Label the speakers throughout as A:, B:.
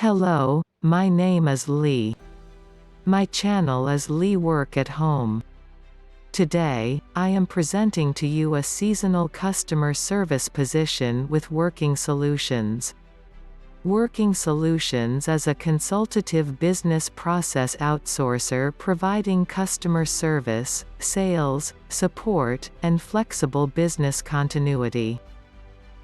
A: Hello, my name is Lee. My channel is Lee Work at Home. Today, I am presenting to you a seasonal customer service position with Working Solutions. Working Solutions is a consultative business process outsourcer providing customer service, sales, support, and flexible business continuity.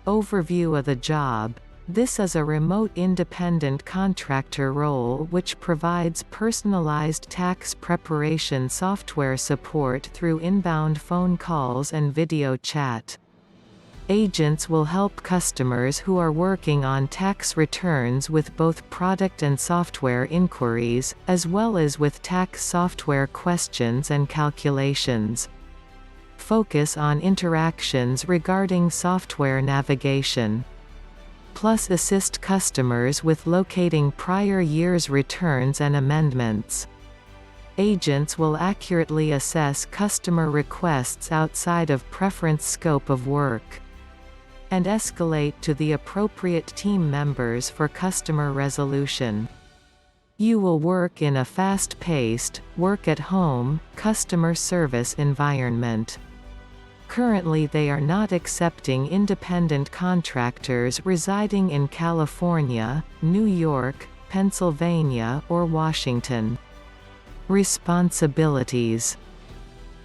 A: Overview of the job. This is a remote independent contractor role which provides personalized tax preparation software support through inbound phone calls and video chat. Agents will help customers who are working on tax returns with both product and software inquiries, as well as with tax software questions and calculations. Focus on interactions regarding software navigation. Plus assist customers with locating prior year's returns and amendments. Agents will accurately assess customer requests outside of preference scope of work and escalate to the appropriate team members for customer resolution. You will work in a fast-paced, work-at-home, customer service environment. Currently they are not accepting independent contractors residing in California, New York, Pennsylvania, or Washington. Responsibilities: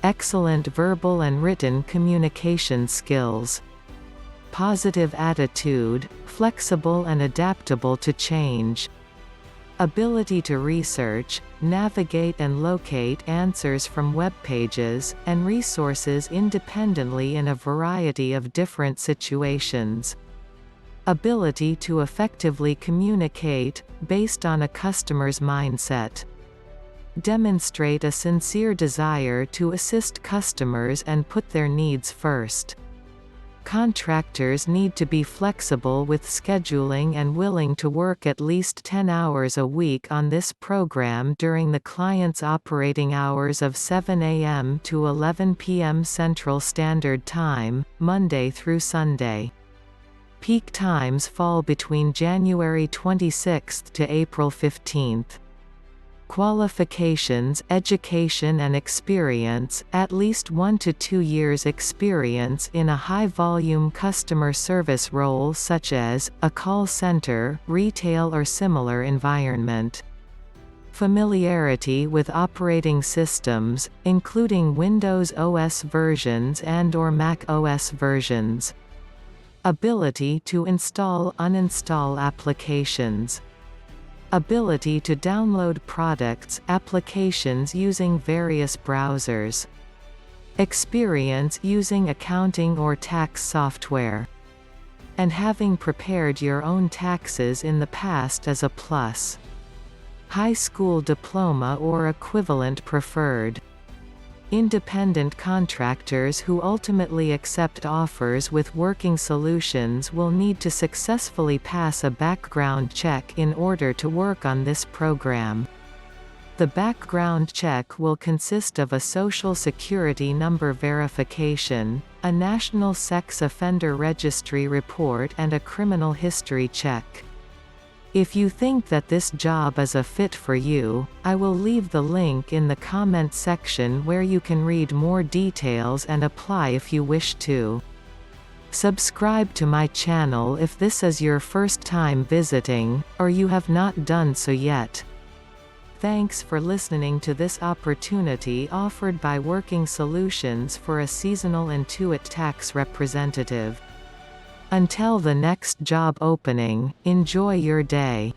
A: excellent verbal and written communication skills. Positive attitude, flexible and adaptable to change. Ability to research, navigate and locate answers from webpages and resources independently in a variety of different situations. Ability to effectively communicate, based on a customer's mindset. Demonstrate a sincere desire to assist customers and put their needs first. Contractors need to be flexible with scheduling and willing to work at least 10 hours a week on this program during the client's operating hours of 7 a.m. to 11 p.m. Central Standard Time, Monday through Sunday. Peak times fall between January 26 to April 15. Qualifications: education and experience, at least 1 to 2 years experience in a high-volume customer service role such as a call center, retail or similar environment. Familiarity with operating systems, including Windows OS versions and/or Mac OS versions. Ability to install/uninstall applications. Ability to download products, applications using various browsers. Experience using accounting or tax software. And having prepared your own taxes in the past is a plus. High school diploma or equivalent preferred. Independent contractors who ultimately accept offers with Working Solutions will need to successfully pass a background check in order to work on this program. The background check will consist of a Social Security number verification, a National Sex Offender Registry report and a criminal history check. If you think that this job is a fit for you, I will leave the link in the comment section where you can read more details and apply if you wish to. Subscribe to my channel if this is your first time visiting, or you have not done so yet. Thanks for listening to this opportunity offered by Working Solutions for a seasonal Intuit tax representative. Until the next job opening, enjoy your day.